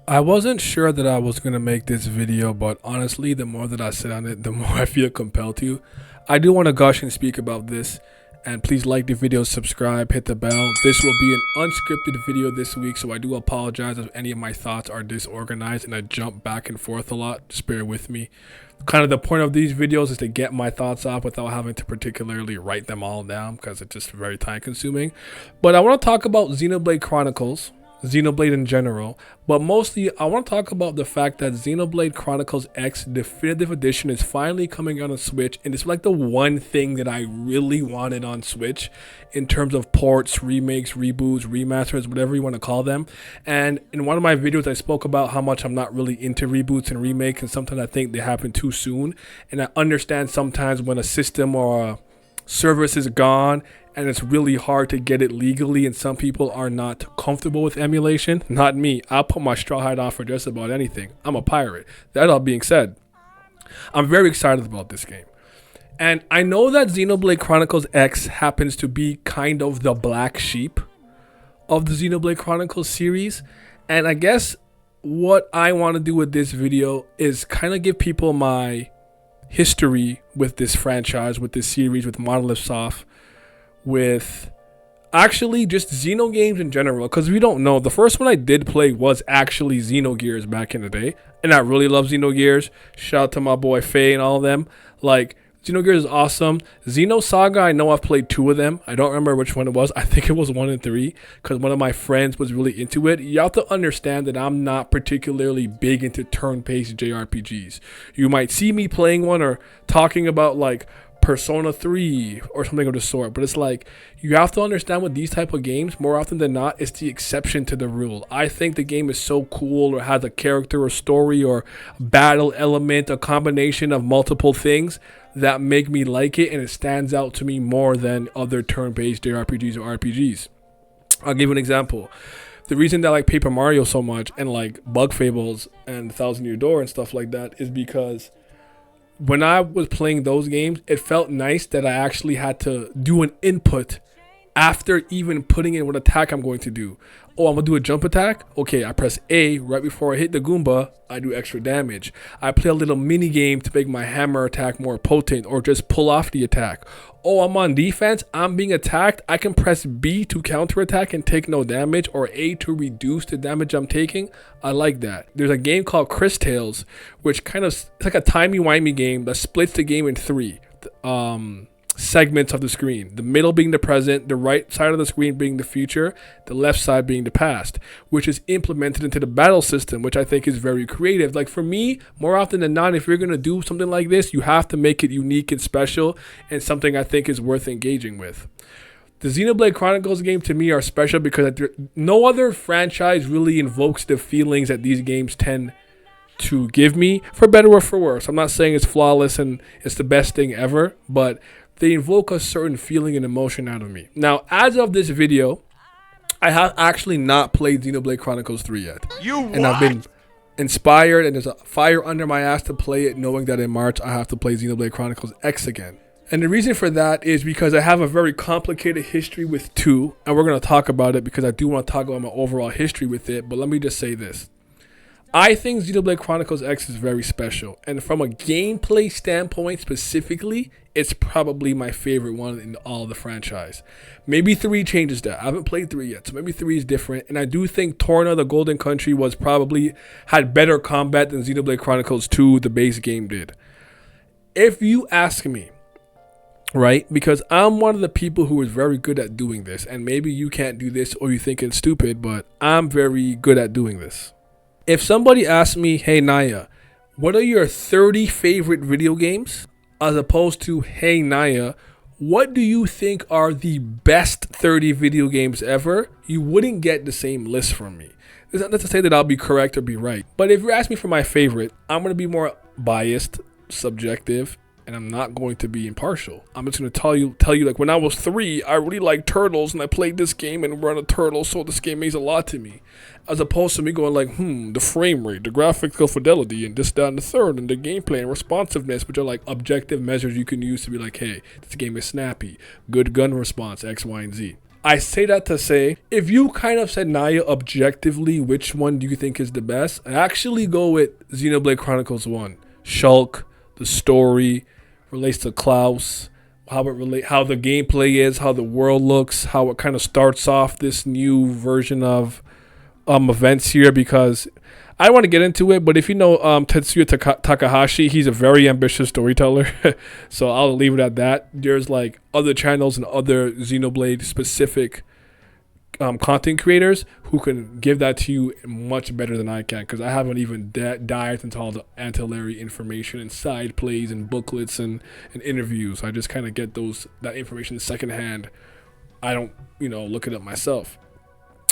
I wasn't sure that I was going to make this video, but honestly, the more that I sit on it, the more I feel compelled to. I do want to gush and speak about this, and please like the video, subscribe, hit the bell. This will be an unscripted video this week, so I do apologize if any of my thoughts are disorganized and I jump back and forth a lot. Just bear with me. Kind of the point of these videos is to get my thoughts off without having to particularly write them all down because it's just very time consuming. But I want to talk about Xenoblade Chronicles, Xenoblade in general, but mostly I want to talk about the fact that Xenoblade Chronicles X Definitive Edition is finally coming on Switch, and it's like the one thing that I really wanted on Switch in terms of ports, remakes, reboots, remasters, whatever you want to call them. And in one of my videos I spoke about how much I'm not really into reboots and remakes, and sometimes I think they happen too soon, and I understand sometimes when a system or a service is gone and it's really hard to get it legally, and some people are not comfortable with emulation. Not me. I'll put my straw hat on for just about anything. I'm a pirate. That all being said, I'm very excited about this game. And I know that Xenoblade Chronicles X happens to be kind of the black sheep of the Xenoblade Chronicles series. And I guess what I want to do with this video is kind of give people my history with this franchise, with this series, with Monolith Soft, with actually just Xeno games in general, because we don't know. The first one I did play was actually Xenogears back in the day, and I really love Xenogears. Shout out to my boy Faye and all of them. Like, Xenogears is awesome. Xenosaga, I know I've played 2 of them. I don't remember which one it was. I think it was 1 and 3 because one of my friends was really into it. You have to understand that I'm not particularly big into turn-based JRPGs. You might see me playing one or talking about like Persona 3 or something of the sort, but it's like you have to understand with these type of games, more often than not, it's the exception to the rule. I think the game is so cool, or has a character or story or battle element, a combination of multiple things that make me like it, and it stands out to me more than other turn-based JRPGs or RPGs. I'll give you an example. The reason that I like Paper Mario so much and like Bug Fables and Thousand Year Door and stuff like that is because when I was playing those games, it felt nice that I actually had to do an input after even putting in what attack I'm going to do. Oh, I'm going to do a jump attack? Okay, I press A right before I hit the Goomba, I do extra damage. I play a little mini game to make my hammer attack more potent or just pull off the attack. Oh, I'm on defense, I'm being attacked, I can press B to counterattack and take no damage, or A to reduce the damage I'm taking. I like that. There's a game called Chris Tales, which it's like a timey-wimey game that splits the game in 3 segments of the screen. The middle being the present, the right side of the screen being the future, the left side being the past, which is implemented into the battle system, which I think is very creative. Like for me, more often than not, if you're going to do something like this, you have to make it unique and special and something I think is worth engaging with. The Xenoblade Chronicles game to me are special because no other franchise really invokes the feelings that these games tend to give me, for better or for worse. I'm not saying it's flawless and it's the best thing ever, but they invoke a certain feeling and emotion out of me. Now, as of this video, I have actually not played Xenoblade Chronicles 3 yet. And I've been inspired, and there's a fire under my ass to play it, knowing that in March I have to play Xenoblade Chronicles X again. And the reason for that is because I have a very complicated history with 2, and we're going to talk about it because I do want to talk about my overall history with it, but let me just say this. I think Xenoblade Chronicles X is very special, and from a gameplay standpoint specifically, it's probably my favorite one in all of the franchise. Maybe 3 changes that. I haven't played 3 yet, so maybe 3 is different, and I do think Torna, the Golden Country, had better combat than Xenoblade Chronicles 2, the base game, did. If you ask me, right, because I'm one of the people who is very good at doing this, and maybe you can't do this or you think it's stupid, but I'm very good at doing this. If somebody asks me, hey Naya, what are your 30 favorite video games? As opposed to, hey Naya, what do you think are the best 30 video games ever? You wouldn't get the same list from me. It's not to say that I'll be correct or be right. But if you ask me for my favorite, I'm going to be more biased, subjective, and I'm not going to be impartial. I'm just going to tell you like when I was 3, I really liked turtles and I played this game and run a turtle, so this game means a lot to me. As opposed to me going like, the frame rate, the graphical fidelity, and this, that, and the third, and the gameplay and responsiveness, which are like objective measures you can use to be like, hey, this game is snappy, good gun response, X, Y, and Z. I say that to say, if you kind of said Naya objectively, which one do you think is the best? I actually go with Xenoblade Chronicles 1. Shulk, the story, relates to Klaus, how the gameplay is, how the world looks, how it kind of starts off this new version of events here, because I want to get into it, but if you know Tetsuya Takahashi, he's a very ambitious storyteller, so I'll leave it at that. There's like other channels and other Xenoblade specific content creators who can give that to you much better than I can, because I haven't even dived into all the ancillary information and side plays and booklets and interviews. I just kind of get that information secondhand. I don't, look it up myself.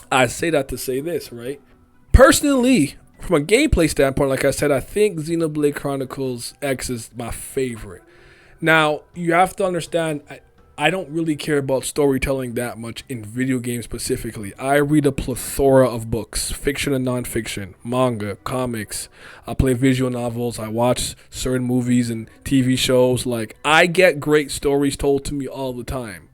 I say that to say this, right? Personally, from a gameplay standpoint, like I said, I think Xenoblade Chronicles X is my favorite. Now, you have to understand, I don't really care about storytelling that much in video games specifically. I read a plethora of books, fiction and nonfiction, manga, comics. I play visual novels. I watch certain movies and TV shows. Like, I get great stories told to me all the time.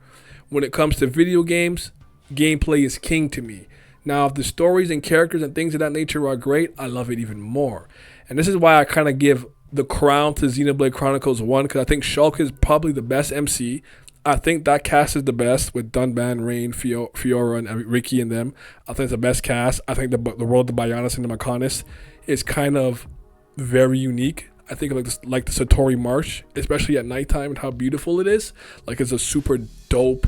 When it comes to video games, gameplay is king to me. Now, if the stories and characters and things of that nature are great, I love it even more. And this is why I kind of give the crown to Xenoblade Chronicles 1, because I think Shulk is probably the best MC. I think that cast is the best with Dunban, Rain, Fiora, and Ricky and them. I think it's the best cast. I think the world of Bionis and the Mechonis is kind of very unique. I think like the Satori Marsh, especially at nighttime, and how beautiful it is. Like, it's a super dope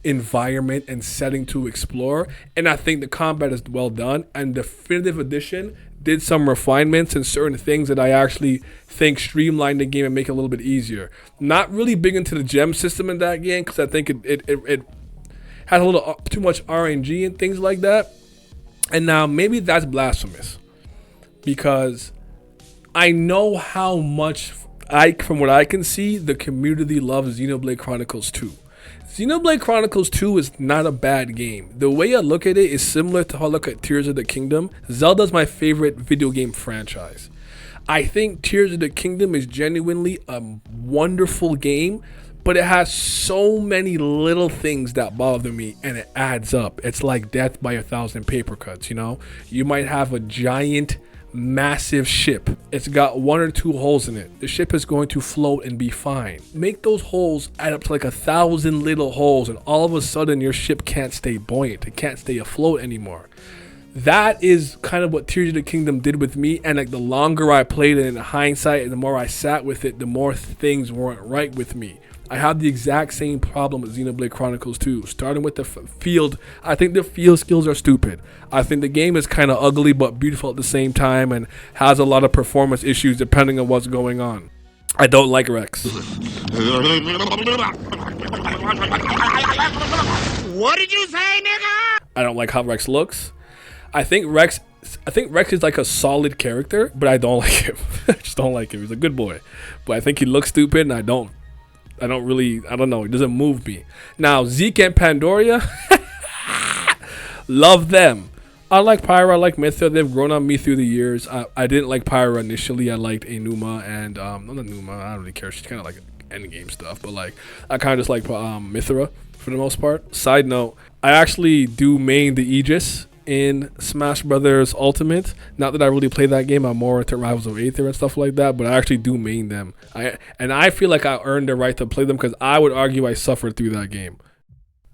environment and setting to explore, and I think the combat is well done, and Definitive Edition did some refinements and certain things that I actually think streamline the game and make it a little bit easier. Not really big into the gem system in that game, because I think it has a little too much RNG and things like that. And now maybe that's blasphemous, because I know how much from what I can see, the community loves Xenoblade Chronicles 2. Xenoblade Chronicles 2 is not a bad game. The way I look at it is similar to how I look at Tears of the Kingdom. Zelda's my favorite video game franchise. I think Tears of the Kingdom is genuinely a wonderful game, but it has so many little things that bother me, and it adds up. It's like death by 1,000 paper cuts, You might have a giant, massive ship. It's got 1 or 2 holes in it. The ship is going to float and be fine. Make those holes add up to like 1,000 little holes, and all of a sudden your ship can't stay buoyant. It can't stay afloat anymore. That is kind of what Tears of the Kingdom did with me, and like the longer I played it in hindsight and the more I sat with it, the more things weren't right with me. I have the exact same problem with Xenoblade Chronicles 2. Starting with the field, I think the field skills are stupid. I think the game is kind of ugly but beautiful at the same time, and has a lot of performance issues depending on what's going on. I don't like Rex. What did you say, nigga? I don't like how Rex looks. I think Rex is like a solid character, but I don't like him. I just don't like him. He's a good boy, but I think he looks stupid, and I don't know. It doesn't move me. Now, Zeke and Pandoria, love them. I like Pyra, I like Mythra. They've grown on me through the years. I didn't like Pyra initially. I liked Enuma and, not Enuma, I don't really care. She's kind of like endgame stuff, but like, I kind of just like Mythra for the most part. Side note, I actually do main the Aegis in Smash Brothers Ultimate. Not that I really play that game, I'm more into Rivals of Aether and stuff like that, but I actually do main them. I feel like I earned the right to play them, because I would argue I suffered through that game.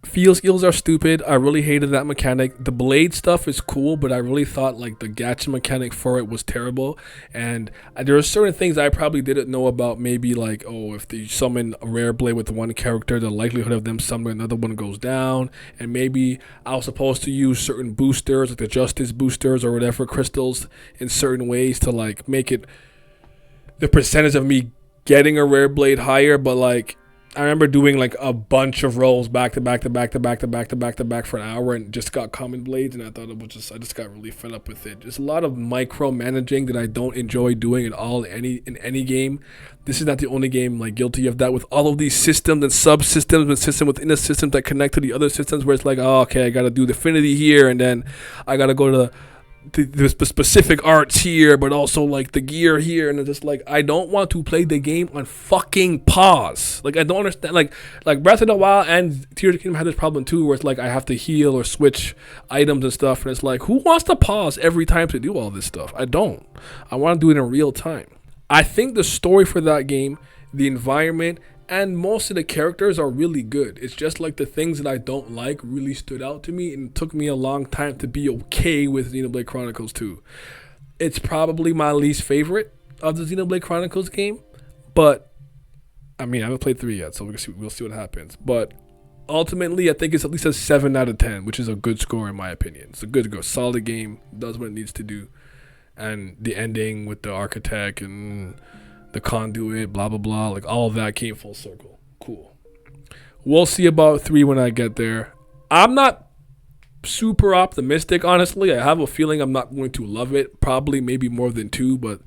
Field skills are stupid. I really hated that mechanic. The blade stuff is cool, but I really thought like the gacha mechanic for it was terrible. And there are certain things I probably didn't know about. Maybe like, if you summon a rare blade with one character, the likelihood of them summoning another one goes down. And maybe I was supposed to use certain boosters, like the Justice boosters or whatever, crystals, in certain ways to like make it the percentage of me getting a rare blade higher. But like, I remember doing like a bunch of rolls back to back for an hour, and just got common blades, and I thought I just got really fed up with it. There's a lot of micromanaging that I don't enjoy doing at all in any game. This is not the only game like guilty of that, with all of these systems and subsystems and systems within the systems that connect to the other systems, where it's like, oh, okay, I gotta do Affinity here, and then I gotta go to the specific arts here, but also like the gear here, and it's just like I don't want to play the game on fucking pause. Like I don't understand. Like Breath of the Wild and Tears of the Kingdom had this problem too, where it's like I have to heal or switch items and stuff, and it's like who wants to pause every time to do all this stuff? I don't. I want to do it in real time. I think the story for that game, the environment, and most of the characters are really good. It's just like the things that I don't like really stood out to me, and it took me a long time to be okay with Xenoblade Chronicles 2. It's probably my least favorite of the Xenoblade Chronicles game, but I mean, I haven't played 3 yet, so we'll see what happens. But ultimately, I think it's at least a 7 out of 10, which is a good score in my opinion. It's a good, solid game, does what it needs to do, and the ending with the architect and the conduit, blah blah blah, like all of that came full circle. Cool. We'll see about 3 when I get there. I'm not super optimistic, honestly. I have a feeling I'm not going to love it. Probably maybe more than 2, but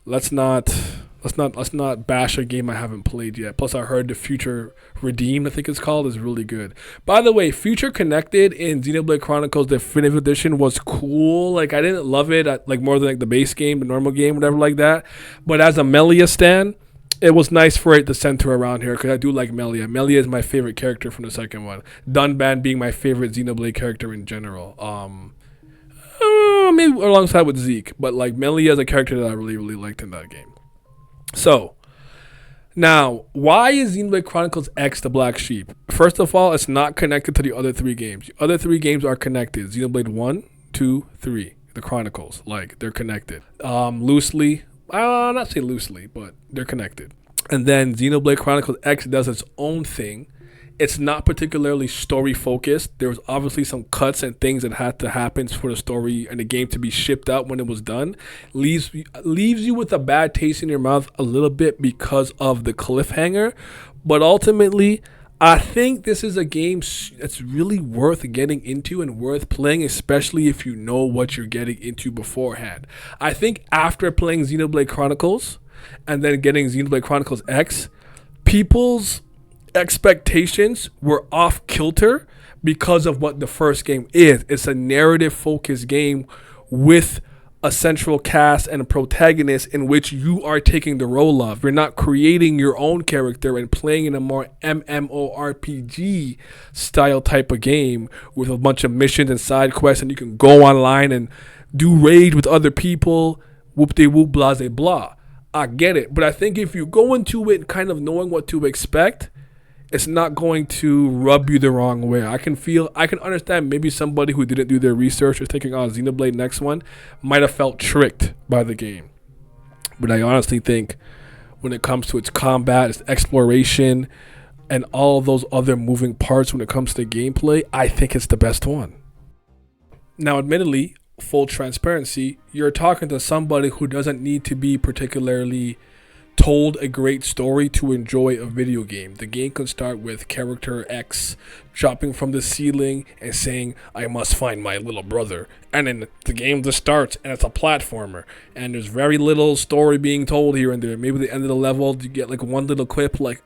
let's not bash a game I haven't played yet. Plus, I heard the Future Redeemed, I think it's called, is really good. By the way, Future Connected in Xenoblade Chronicles Definitive Edition was cool. Like, I didn't love it, like more than like the base game, the normal game, whatever like that. But as a Melia stan, it was nice for it to center around here because I do like Melia. Melia is my favorite character from the second one. Dunban being my favorite Xenoblade character in general. Maybe alongside with Zeke, but like Melia is a character that I really, really liked in that game. So, now, why is Xenoblade Chronicles X the black sheep? First of all, it's not connected to the other 3 games. The other 3 games are connected. Xenoblade 1, 2, 3. The Chronicles. Like, they're connected. Loosely. Not say loosely, but they're connected. And then Xenoblade Chronicles X does its own thing. It's not particularly story focused. There was obviously some cuts and things that had to happen for the story and the game to be shipped out when it was done. Leaves you with a bad taste in your mouth a little bit because of the cliffhanger. But ultimately, I think this is a game that's really worth getting into and worth playing, especially if you know what you're getting into beforehand. I think after playing Xenoblade Chronicles and then getting Xenoblade Chronicles X, people's expectations were off kilter because of what the first game is. It's a narrative focused game with a central cast and a protagonist in which you are taking the role of. You're not creating your own character and playing in a more MMORPG style type of game with a bunch of missions and side quests, and you can go online and do raid with other people, whoop-de-whoop, blah-de-blah. I get it, but I think if you go into it kind of knowing what to expect, it's not going to rub you the wrong way. I can understand maybe somebody who didn't do their research or taking on Xenoblade next one might have felt tricked by the game. But I honestly think when it comes to its combat, its exploration, and all those other moving parts when it comes to gameplay, I think it's the best one. Now, admittedly, full transparency, you're talking to somebody who doesn't need to be particularly told a great story to enjoy a video game. The game can start with character X dropping from the ceiling and saying, I must find my little brother. And then the game just starts and it's a platformer. And there's very little story being told here and there. Maybe at the end of the level, you get like one little clip like,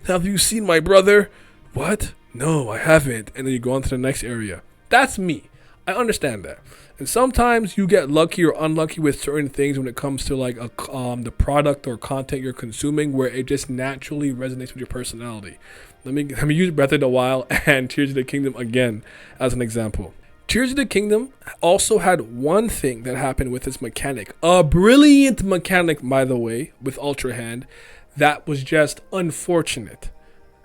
have you seen my brother? What? No, I haven't. And then you go on to the next area. That's me. I understand that. And sometimes you get lucky or unlucky with certain things when it comes to like the product or content you're consuming, where it just naturally resonates with your personality. Let me use Breath of the Wild and Tears of the Kingdom again as an example. Tears of the Kingdom also had one thing that happened with its mechanic, a brilliant mechanic, by the way, with Ultra Hand, that was just unfortunate.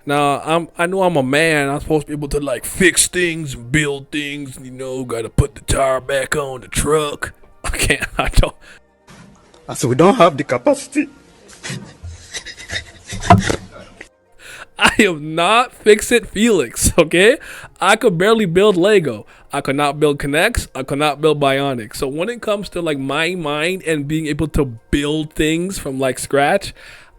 Now, I know I'm a man. I'm supposed to be able to, like, fix things, build things, gotta put the tire back on the truck. I don't. So we don't have the capacity. I am not Fix-It Felix, okay? I could barely build Lego. I could not build Connects. I could not build Bionic. So when it comes to, like, my mind and being able to build things from, like, scratch,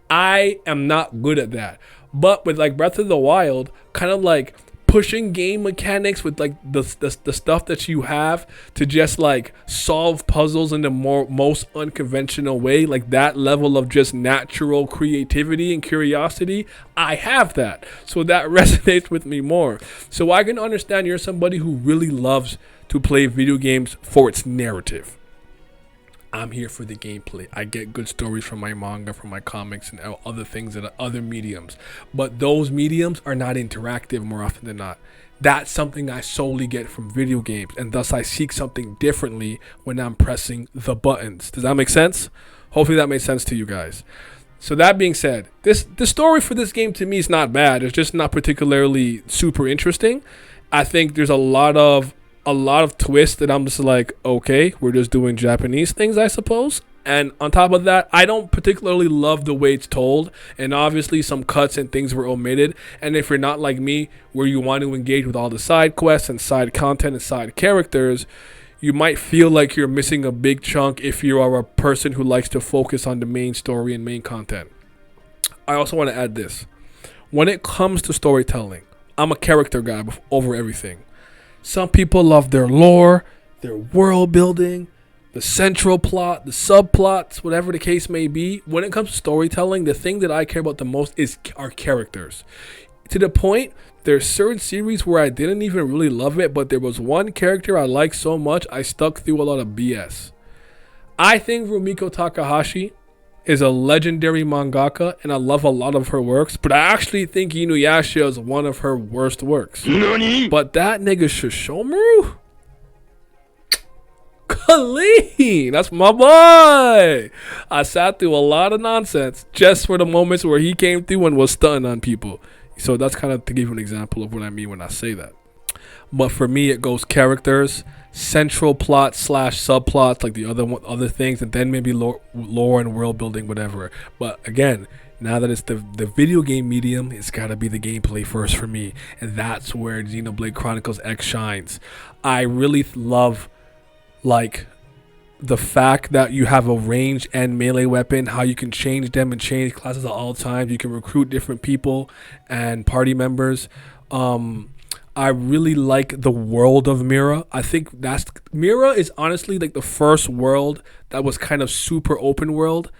I am not good at that. But with like Breath of the Wild, kind of like pushing game mechanics with like the stuff that you have to just like solve puzzles in the most unconventional way, like that level of just natural creativity and curiosity, I have that. So that resonates with me more. So I can understand you're somebody who really loves to play video games for its narrative. I'm here for the gameplay. I get good stories from my manga, from my comics, and other things that are other mediums. But those mediums are not interactive more often than not. That's something I solely get from video games, and thus I seek something differently when I'm pressing the buttons. Does that make sense? Hopefully that makes sense to you guys. So that being said, the story for this game to me is not bad. It's just not particularly super interesting. I think there's a lot of twists that I'm just like, okay, we're just doing Japanese things, I suppose. And on top of that, I don't particularly love the way it's told. And obviously some cuts and things were omitted. And if you're not like me, where you want to engage with all the side quests and side content and side characters, you might feel like you're missing a big chunk if you are a person who likes to focus on the main story and main content. I also want to add this. When it comes to storytelling, I'm a character guy over everything. Some people love their lore, their world building, the central plot, the subplots, whatever the case may be. When it comes to storytelling, the thing that I care about the most is our characters. To the point, there's certain series where I didn't even really love it, but there was one character I liked so much, I stuck through a lot of BS. I think Rumiko Takahashi is a legendary mangaka, and I love a lot of her works, but I actually think Inuyasha is one of her worst works. Nani? But that nigga Shishomaru? Clean! That's my boy! I sat through a lot of nonsense just for the moments where he came through and was stunting on people. So that's kind of to give you an example of what I mean when I say that. But for me, it goes characters, central plot / subplots, like the other things, and then maybe lore and world building, whatever. But again, now that it's the video game medium, it's got to be the gameplay first for me. And that's where Xenoblade Chronicles X shines. I really love, like, the fact that you have a ranged and melee weapon, how you can change them and change classes at all times. You can recruit different people and party members. I really like the world of Mira. I think Mira is honestly like the first world that was kind of super open world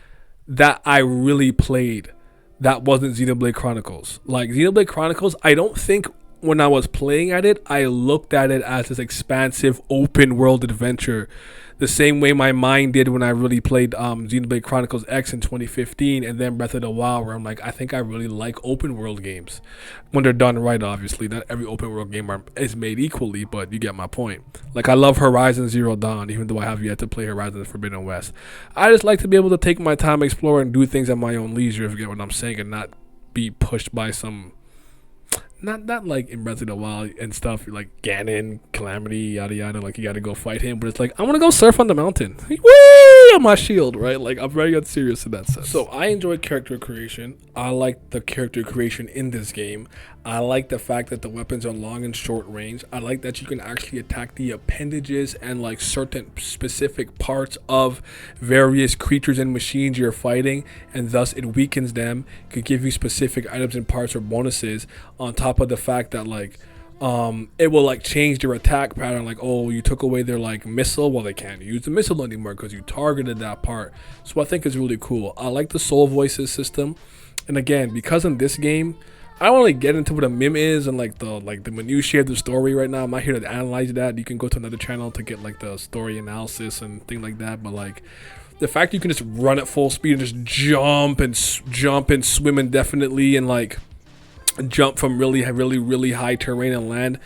that I really played. That wasn't Xenoblade Chronicles. Like Xenoblade Chronicles, I don't think when I was playing at it, I looked at it as this expansive open world adventure, the same way my mind did when I really played Xenoblade Chronicles X in 2015 and then Breath of the Wild, where I'm like, I think I really like open world games when they're done right. Obviously, not every open world game is made equally, but you get my point. Like, I love Horizon Zero Dawn, even though I have yet to play Horizon Forbidden West. I just like to be able to take my time, explore, and do things at my own leisure, if you get what I'm saying, and not be pushed by some... Not like in Breath of the Wild and stuff, like Ganon, Calamity, yada yada, like you gotta go fight him, but it's like, I wanna go surf on the mountain. Whee! On my shield, right? Like, I'm very serious in that sense. So I enjoy character creation. I like the character creation in this game. I like the fact that the weapons are long and short range. I like that you can actually attack the appendages and like certain specific parts of various creatures and machines you're fighting, and thus it weakens them, could give you specific items and parts or bonuses, on top of the fact that like it will like change their attack pattern. Like, oh, you took away their like missile, well, they can't use the missile anymore because you targeted that part. So I think it's really cool. I like the soul voices system, and again, because in this game I don't really get into what a meme is and like the minutiae of the story right now. I'm not here to analyze that. You can go to another channel to get like the story analysis and things like that. But like the fact you can just run at full speed and just jump and swim indefinitely and like jump from really high terrain and land,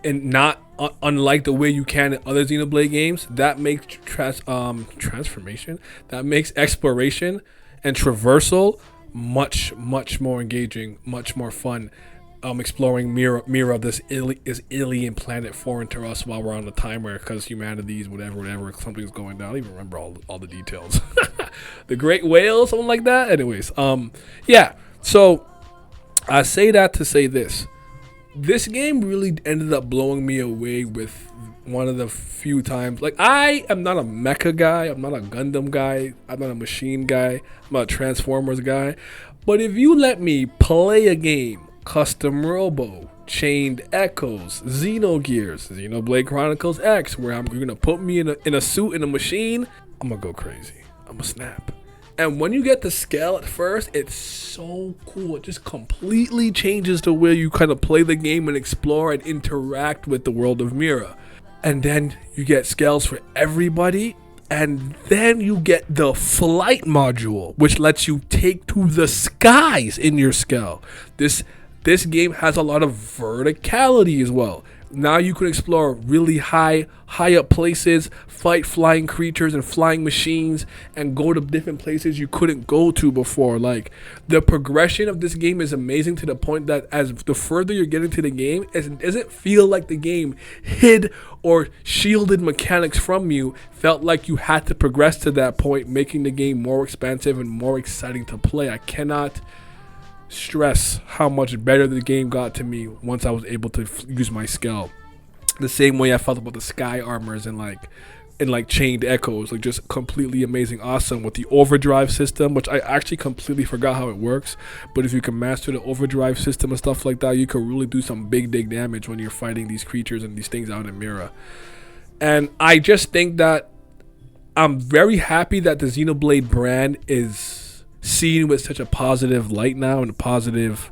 and not unlike the way you can in other Xenoblade games, that makes transformation, that makes exploration and traversal much more engaging, much more fun. Exploring Mira, this alien planet foreign to us, while we're on the timer because humanity's whatever something's going down. I don't even remember all the details. The great whale, something like that. Anyways, yeah, so I say that to say this game really ended up blowing me away with one of the few times. Like, I am not a mecha guy, I'm not a Gundam guy, I'm not a machine guy, I'm not a Transformers guy. But if you let me play a game, Custom Robo, Chained Echoes, Xenogears, Xenoblade Chronicles X, where you're gonna put me in a suit in a machine, I'm gonna go crazy. I'm gonna snap. And when you get the scale at first, it's so cool. It just completely changes the way you kind of play the game and explore and interact with the world of Mira. and then you get scales for everybody, and then you get the flight module, which lets you take to the skies in your scale. This game has a lot of verticality as well. Now you can explore really high up places, fight flying creatures and flying machines, and go to different places you couldn't go to before. Like, the progression of this game is amazing, to the point that as the further you're getting to the game, it doesn't feel like the game hid or shielded mechanics from you. Felt like you had to progress to that point, making the game more expansive and more exciting to play. I cannot stress how much better the game got to me once I was able to use my scale. The same way I felt about the sky armors and like Chained Echoes, like just completely amazing, awesome with the overdrive system, which I actually completely forgot how it works. But if you can master the overdrive system and stuff like that, you can really do some big damage when you're fighting these creatures and these things out in Mira. And I just think that I'm very happy that the Xenoblade brand is seen with such a positive light now, and a positive,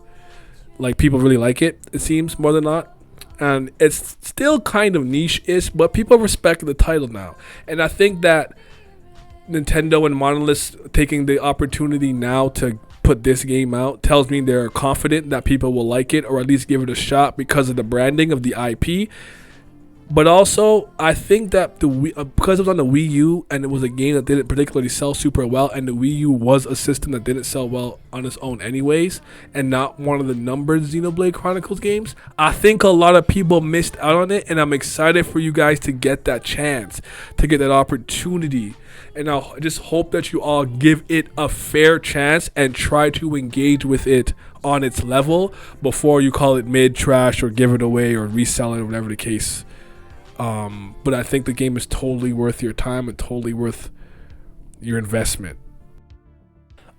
like, people really like it, it seems, more than not. And it's still kind of niche-ish, but people respect the title now. And I think that Nintendo and Monolith taking the opportunity now to put this game out tells me they're confident that people will like it, or at least give it a shot, because of the branding of the IP. But also, I think that because it was on the Wii U, and it was a game that didn't particularly sell super well, and the Wii U was a system that didn't sell well on its own anyways, and not one of the numbered Xenoblade Chronicles games, I think a lot of people missed out on it, and I'm excited for you guys to get that chance, to get that opportunity. And I just hope that you all give it a fair chance and try to engage with it on its level before you call it mid, trash, or give it away, or resell it, or whatever the case. But I think the game is totally worth your time and totally worth your investment.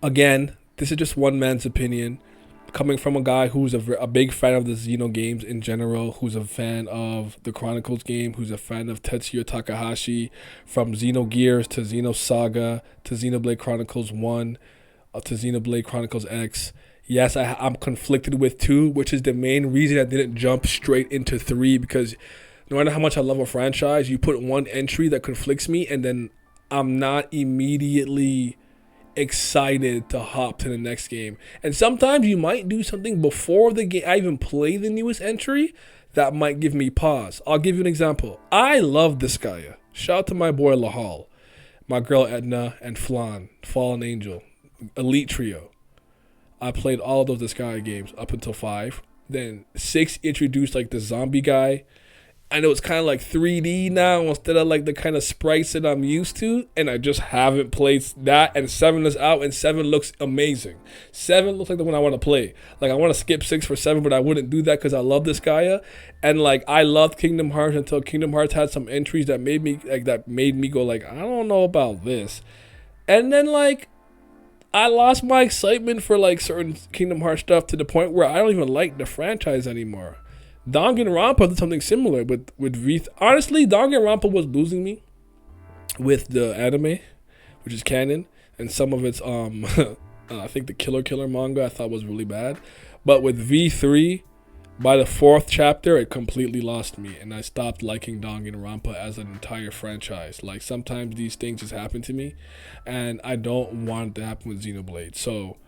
Again, this is just one man's opinion, coming from a guy who's a big fan of the Xeno games in general, who's a fan of the Chronicles game, who's a fan of Tetsuya Takahashi, from Xenogears to Xenosaga to Xenoblade Chronicles 1 to Xenoblade Chronicles X. Yes, I'm conflicted with 2, which is the main reason I didn't jump straight into 3, because no matter how much I love a franchise, you put one entry that conflicts me, and then I'm not immediately excited to hop to the next game. And sometimes you might do something before the game I even play the newest entry that might give me pause. I'll give you an example. I love Disgaea. Shout out to my boy Lahal, my girl Edna, and Flan, Fallen Angel, Elite Trio. I played all of those Disgaea games up until 5. Then 6 introduced like the zombie guy. I know it's kind of like 3D now instead of like the kind of sprites that I'm used to, and I just haven't played that. And 7 is out, and 7 looks amazing. 7 looks like the one I want to play. Like, I want to skip 6 for 7, but I wouldn't do that because I love this Gaia. And like, I loved Kingdom Hearts until Kingdom Hearts had some entries that made me go like, I don't know about this. And then like, I lost my excitement for like certain Kingdom Hearts stuff to the point where I don't even like the franchise anymore. Danganronpa did something similar with V. Honestly, Danganronpa was losing me with the anime, which is canon, and some of its I think the Killer manga I thought was really bad. But with V3, by the 4th chapter, it completely lost me, and I stopped liking Danganronpa as an entire franchise. Like, sometimes these things just happen to me, and I don't want it to happen with Xenoblade. So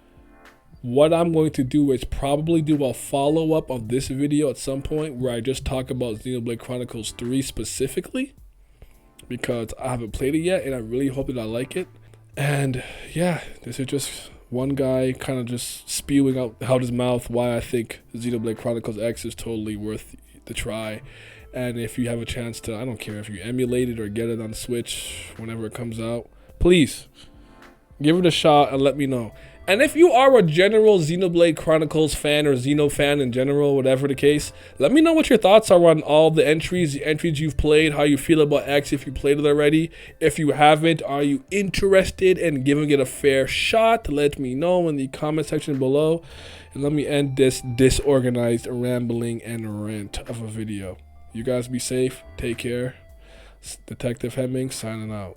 what I'm going to do is probably do a follow-up of this video at some point where I just talk about Xenoblade Chronicles 3 specifically, because I haven't played it yet and I really hope that I like it. And yeah, this is just one guy kind of just spewing out his mouth why I think Xenoblade Chronicles X is totally worth the try. And if you have a chance to, I don't care if you emulate it or get it on Switch whenever it comes out, please give it a shot and let me know. And if you are a general Xenoblade Chronicles fan or Xeno fan in general, whatever the case, let me know what your thoughts are on all the entries you've played, how you feel about X if you played it already. If you haven't, are you interested in giving it a fair shot? Let me know in the comment section below. And let me end this disorganized rambling and rant of a video. You guys be safe. Take care. Detective Hemming signing out.